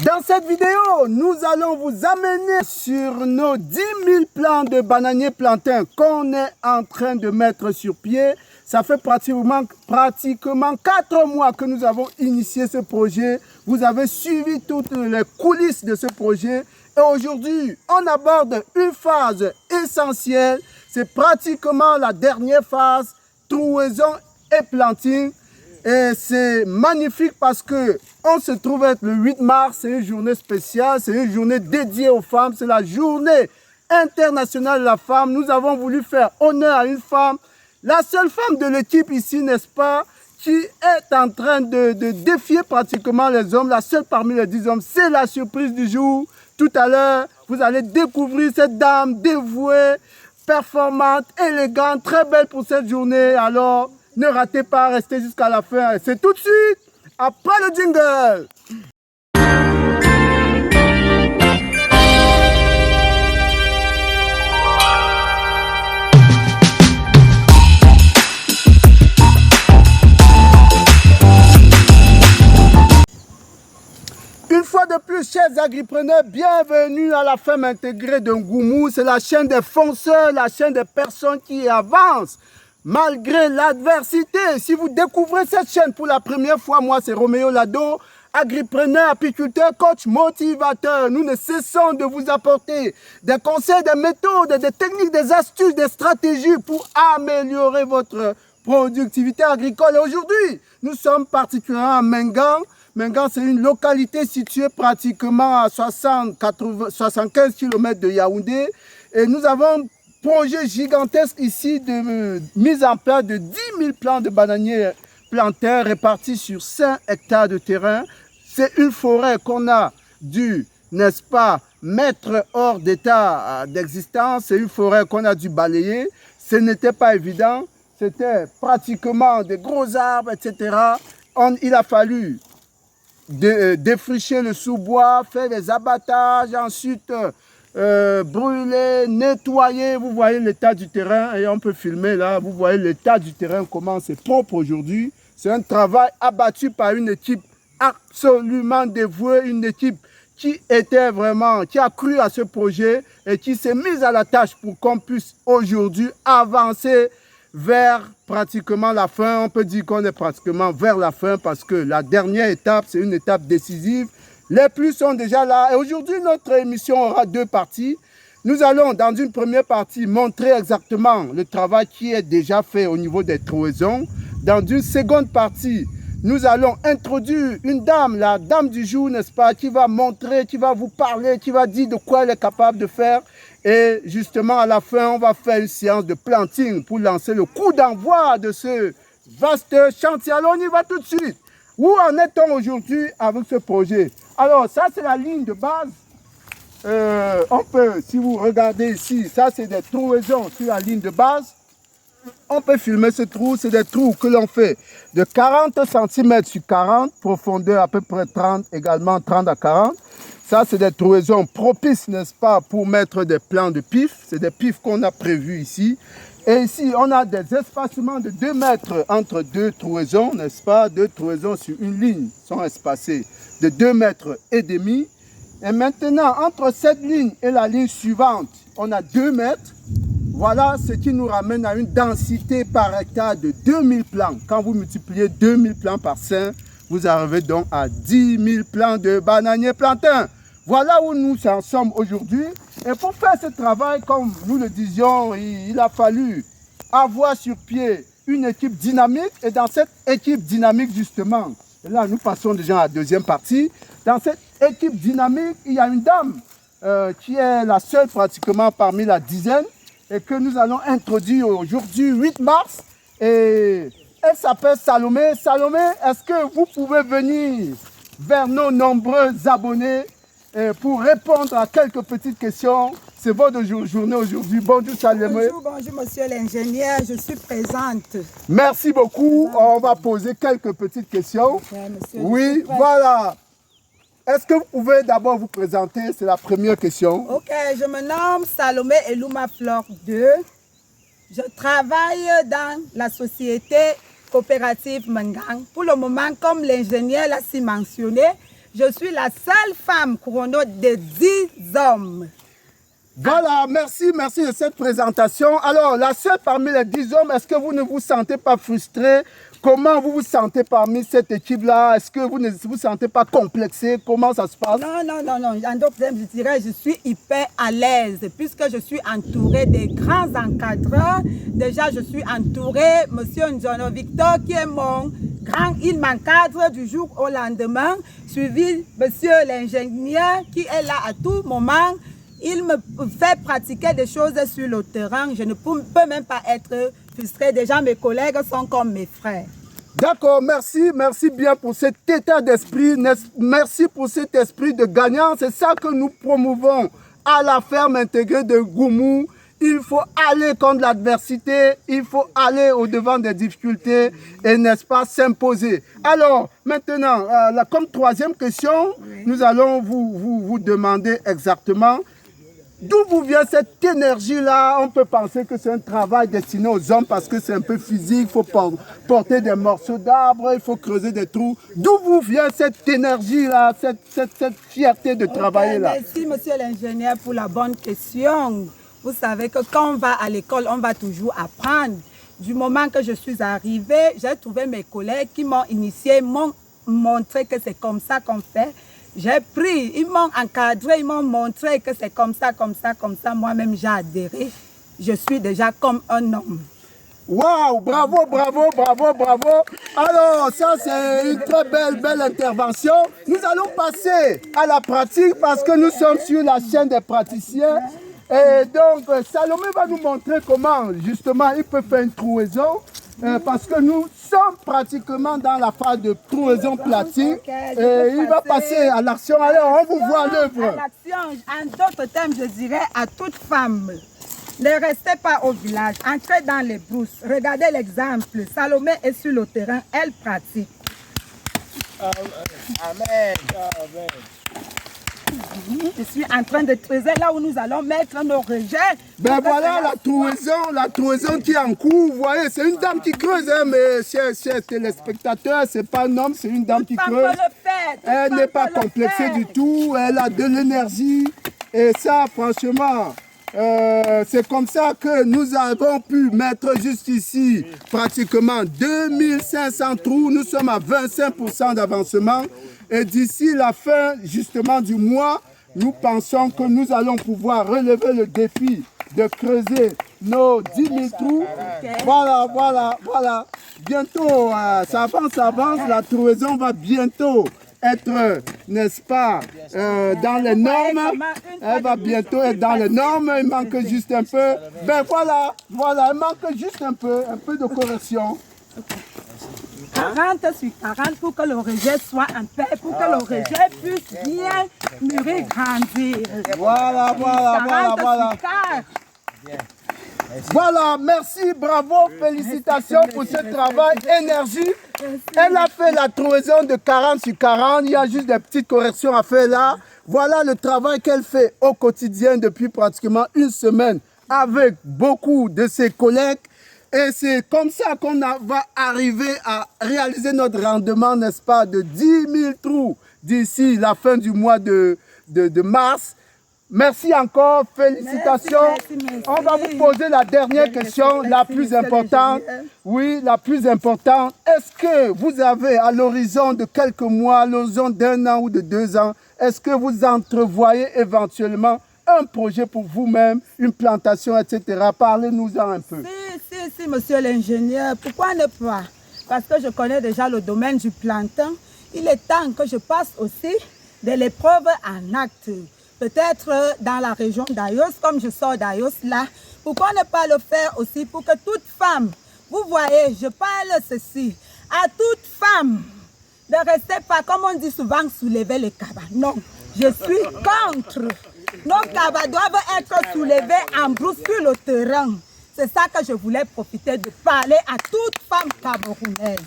Dans cette vidéo, nous allons vous amener sur nos 10 000 plants de bananiers plantains qu'on est en train de mettre sur pied. Ça fait pratiquement 4 mois que nous avons initié ce projet. Vous avez suivi toutes les coulisses de ce projet. Et aujourd'hui, on aborde une phase essentielle. C'est pratiquement la dernière phase, trouaison et planting. Et c'est magnifique parce que on se trouve être le 8 mars, c'est une journée spéciale, c'est une journée dédiée aux femmes, c'est la journée internationale de la femme. Nous avons voulu faire honneur à une femme, la seule femme de l'équipe ici, n'est-ce pas, qui est en train de défier pratiquement les hommes, la seule parmi les 10 hommes. C'est la surprise du jour. Tout à l'heure, vous allez découvrir cette dame dévouée, performante, élégante, très belle pour cette journée. Alors, ne ratez pas, restez jusqu'à la fin. C'est tout de suite après le jingle. Une fois de plus, chers agripreneurs, bienvenue à la ferme intégrée de Ngoumou. C'est la chaîne des fonceurs, la chaîne des personnes qui avancent malgré l'adversité. Si vous découvrez cette chaîne pour la première fois, moi c'est Roméo Lado, agripreneur, apiculteur, coach, motivateur. Nous ne cessons de vous apporter des conseils, des méthodes, des techniques, des astuces, des stratégies pour améliorer votre productivité agricole. Et aujourd'hui, nous sommes particulièrement à Mengan. Mengan, c'est une localité située pratiquement à 75 km de Yaoundé. Et nous avons un projet gigantesque ici de mise en place de 10 000 plants de bananiers plantains répartis sur 5 hectares de terrain. C'est une forêt qu'on a dû, n'est-ce pas, mettre hors d'état d'existence. C'est une forêt qu'on a dû balayer. Ce n'était pas évident. C'était pratiquement des gros arbres, etc. Il a fallu défricher le sous-bois, faire des abattages, ensuite brûler, nettoyer. Vous voyez l'état du terrain et on peut filmer là. Vous voyez l'état du terrain, comment c'est propre aujourd'hui. C'est un travail abattu par une équipe absolument dévouée, une équipe qui était vraiment, qui a cru à ce projet et qui s'est mise à la tâche pour qu'on puisse aujourd'hui avancer vers pratiquement la fin. On peut dire qu'on est pratiquement vers la fin parce que la dernière étape, c'est une étape décisive. Les pluies sont déjà là et aujourd'hui, notre émission aura 2 parties. Nous allons, dans une première partie, montrer exactement le travail qui est déjà fait au niveau des trouaisons. Dans une seconde partie, nous allons introduire une dame, la dame du jour, n'est-ce pas, qui va montrer, qui va vous parler, qui va dire de quoi elle est capable de faire. Et justement, à la fin, on va faire une séance de planting pour lancer le coup d'envoi de ce vaste chantier. Alors, on y va tout de suite. Où en est-on aujourd'hui avec ce projet? Alors, ça, c'est la ligne de base. On peut, si vous regardez ici, ça, c'est des trouaisons sur la ligne de base. On peut filmer ce trou. C'est des trous que l'on fait de 40 cm sur 40, profondeur à peu près 30, également 30 à 40. Ça, c'est des trouaisons propices, n'est-ce pas, pour mettre des plants de pif. C'est des pifs qu'on a prévus ici. Et ici, on a des espacements de 2 mètres entre 2 trouaisons, n'est-ce pas? 2 trouaisons sur une ligne sont espacées de 2 mètres et demi. Et maintenant, entre cette ligne et la ligne suivante, on a 2 mètres. Voilà ce qui nous ramène à une densité par hectare de 2000 plants. Quand vous multipliez 2000 plants par 5, vous arrivez donc à 10 000 plants de bananiers plantains. Voilà où nous en sommes aujourd'hui. Et pour faire ce travail, comme nous le disions, il a fallu avoir sur pied une équipe dynamique. Et dans cette équipe dynamique, justement, et là nous passons déjà à la deuxième partie. Dans cette équipe dynamique, il y a une dame qui est la seule pratiquement parmi la dizaine et que nous allons introduire aujourd'hui, 8 mars. Et elle s'appelle Salomé. Salomé, est-ce que vous pouvez venir vers nos nombreux abonnés pour répondre à quelques petites questions? C'est votre journée aujourd'hui. Bonjour Salomé. Bonjour monsieur l'ingénieur, je suis présente. Merci beaucoup. On va poser quelques petites questions. Monsieur, oui, voilà. Est-ce que vous pouvez d'abord vous présenter? C'est la première question. Ok, je me nomme Salomé Elouma Flore 2. Je travaille dans la société coopérative Mengang. Pour le moment, comme l'ingénieur l'a si mentionné, Je suis la seule femme couronnée de 10 hommes. Voilà, merci de cette présentation. Alors, la seule parmi les 10 hommes, est-ce que vous ne vous sentez pas frustré? Comment vous vous sentez parmi cette équipe-là? Est-ce que vous ne vous sentez pas complexé? Comment ça se passe? Non. En d'autres termes, je dirais je suis hyper à l'aise puisque je suis entourée des grands encadreurs. Déjà, je suis entourée, monsieur Njono Victor, qui est mon grand, il m'encadre du jour au lendemain, suivi monsieur l'ingénieur qui est là à tout moment. Il me fait pratiquer des choses sur le terrain. Je ne peux même pas être frustrée. Déjà, mes collègues sont comme mes frères. D'accord, merci bien pour cet état d'esprit. Merci pour cet esprit de gagnant. C'est ça que nous promouvons à la ferme intégrée de Goumou. Il faut aller contre l'adversité, il faut aller au-devant des difficultés et, n'est-ce pas, s'imposer. Alors, maintenant, comme troisième question, nous allons vous demander exactement d'où vous vient cette énergie-là. On peut penser que c'est un travail destiné aux hommes parce que c'est un peu physique, il faut porter des morceaux d'arbres, il faut creuser des trous. D'où vous vient cette énergie-là, cette fierté de travailler là? Merci, monsieur l'ingénieur, pour la bonne question. Vous savez que quand on va à l'école, on va toujours apprendre. Du moment que je suis arrivée, j'ai trouvé mes collègues qui m'ont initié, m'ont montré que c'est comme ça qu'on fait. J'ai pris, ils m'ont encadré, ils m'ont montré que c'est comme ça. Moi-même, j'ai adhéré. Je suis déjà comme un homme. Waouh, bravo. Alors, ça, c'est une très belle intervention. Nous allons passer à la pratique parce que nous sommes sur la chaîne des praticiens. Et donc, Salomé va nous montrer comment, justement, il peut faire une trouaison. Parce que nous sommes pratiquement dans la phase de trouaison platine. Et il va passer à l'action. Alors, on vous voit l'œuvre. L'action, en d'autres termes, je dirais à toute femme, ne restez pas au village, entrez dans les brousses. Regardez l'exemple. Salomé est sur le terrain, elle pratique. Amen. Je suis en train de creuser là où nous allons mettre nos rejets. Ben voilà la trouaison qui est en cours. Vous voyez, c'est une dame qui creuse, hein, mais chers téléspectateurs, c'est pas un homme, c'est une dame qui creuse. Elle n'est pas complexée du tout, elle a de l'énergie. Et ça, franchement, c'est comme ça que nous avons pu mettre juste ici pratiquement 2500 trous. Nous sommes à 25% d'avancement. Et d'ici la fin justement du mois, nous pensons que nous allons pouvoir relever le défi de creuser nos 10 000 trous. Voilà. Bientôt, ça avance, la trouaison va bientôt être, n'est-ce pas, dans les normes. Elle va bientôt être dans les normes. Il manque juste un peu. Ben voilà, il manque juste un peu de correction. 40 sur 40 pour que le rejet soit en paix, pour que le rejet puisse bien mûrir, grandir. Voilà. Voilà, merci, bravo, félicitations pour ce travail, énergie. Elle a fait la trouaison de 40 sur 40, il y a juste des petites corrections à faire là. Voilà le travail qu'elle fait au quotidien depuis pratiquement une semaine avec beaucoup de ses collègues. Et c'est comme ça qu'on va arriver à réaliser notre rendement, n'est-ce pas, de 10 000 trous d'ici la fin du mois de mars. Merci encore, félicitations. Merci. On va vous poser la dernière question, la plus importante. Oui, la plus importante. Est-ce que vous avez à l'horizon de quelques mois, à l'horizon d'1 an ou de 2 ans, est-ce que vous entrevoyez éventuellement un projet pour vous-même, une plantation, etc. Parlez-nous-en un peu. Si, monsieur l'ingénieur, pourquoi ne pas? Parce que je connais déjà le domaine du plantain. Il est temps que je passe aussi de l'épreuve en acte. Peut-être dans la région d'Ayos, comme je sors d'Ayos là, pourquoi ne pas le faire aussi pour que toute femme, vous voyez, je parle ceci, à toute femme, ne restez pas, comme on dit souvent, soulever les cabas. Non, je suis contre. Nos cabas doivent être soulevés en brousse sur le terrain. C'est ça que je voulais profiter de parler à toute femme camerounaise.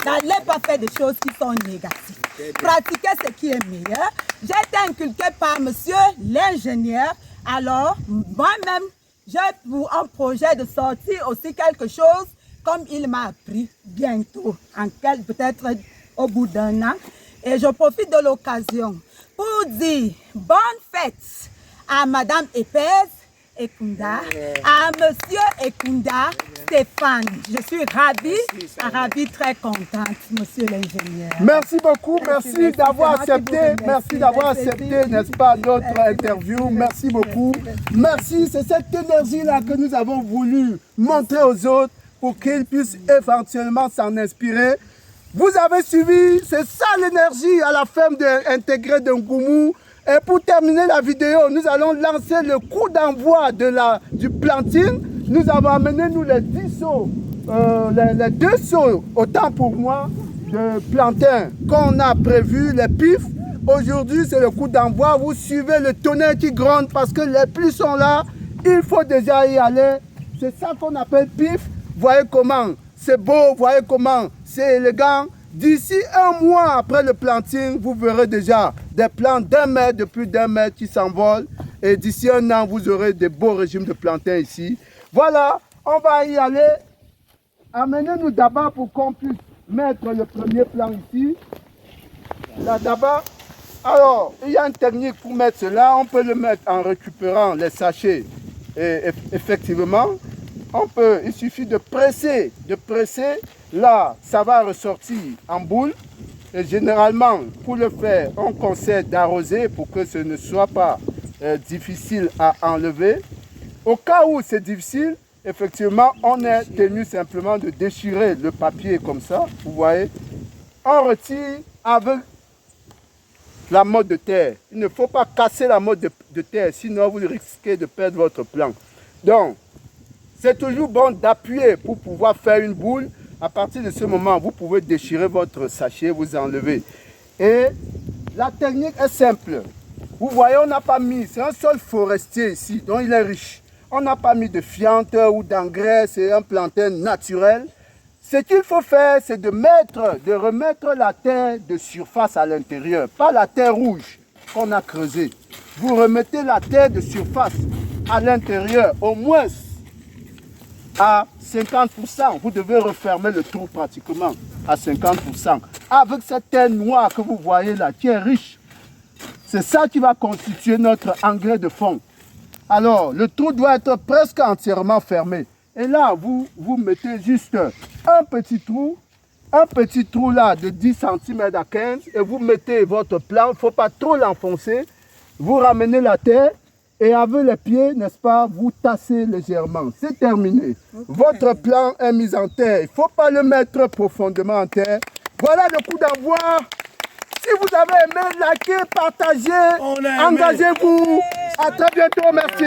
N'allez pas faire des choses qui sont négatives. Pratiquez ce qui est meilleur. J'ai été inculquée par monsieur l'ingénieur. Alors, moi-même, j'ai pour un projet de sortir aussi quelque chose comme il m'a appris bientôt, peut-être au bout d'1 an. Et je profite de l'occasion pour dire bonne fête à Madame Epez Ekunda, à Monsieur Ekunda Stéphane. Je suis ravie, très contente, Monsieur l'ingénieur. Merci beaucoup, merci d'avoir accepté, n'est-ce pas, notre interview. Merci beaucoup. Merci, c'est cette énergie-là que nous avons voulu montrer aux autres pour qu'ils puissent éventuellement s'en inspirer. Vous avez suivi, c'est ça l'énergie à la ferme intégrée de Ngoumou. Et pour terminer la vidéo, nous allons lancer le coup d'envoi du planting. Nous avons amené nous les 10 seaux, les 2 seaux, autant pour moi, de plantain qu'on a prévu, les pifs. Aujourd'hui, c'est le coup d'envoi. Vous suivez le tonnerre qui gronde parce que les pluies sont là. Il faut déjà y aller. C'est ça qu'on appelle pif. Voyez comment c'est beau, voyez comment c'est élégant. D'ici un mois après le planting, vous verrez déjà des plants d'1 mètre, de plus d'1 mètre qui s'envolent. Et d'ici un an, vous aurez des beaux régimes de plantains ici. Voilà, on va y aller. Amenez-nous d'abord pour qu'on puisse mettre le premier plant ici. Là d'abord. Alors, il y a une technique pour mettre cela. On peut le mettre en récupérant les sachets. Et effectivement, il suffit de presser. Là, ça va ressortir en boule. Et généralement, pour le faire, on conseille d'arroser pour que ce ne soit pas difficile à enlever. Au cas où c'est difficile, effectivement, on est tenu simplement de déchirer le papier comme ça. Vous voyez, on retire avec la motte de terre. Il ne faut pas casser la motte de terre, sinon vous risquez de perdre votre plant. Donc, c'est toujours bon d'appuyer pour pouvoir faire une boule. À partir de ce moment, vous pouvez déchirer votre sachet, vous enlever. Et la technique est simple. Vous voyez, on n'a pas mis, c'est un sol forestier ici, donc il est riche. On n'a pas mis de fiente ou d'engrais, c'est un plantain naturel. Ce qu'il faut faire, c'est de remettre la terre de surface à l'intérieur, pas la terre rouge qu'on a creusée. Vous remettez la terre de surface à l'intérieur, au moins à 50%. Vous devez refermer le trou pratiquement à 50%. Avec cette terre noire que vous voyez là, qui est riche, c'est ça qui va constituer notre engrais de fond. Alors, le trou doit être presque entièrement fermé. Et là, vous mettez juste un petit trou là de 10 cm à 15 et vous mettez votre plant. Il ne faut pas trop l'enfoncer. Vous ramenez la terre et avec les pieds, n'est-ce pas, vous tassez légèrement. C'est terminé. Okay. Votre plant est mis en terre. Il ne faut pas le mettre profondément en terre. Voilà le coup d'envoi. Si vous avez aimé, likez, partagez, engagez-vous. À très bientôt. Merci.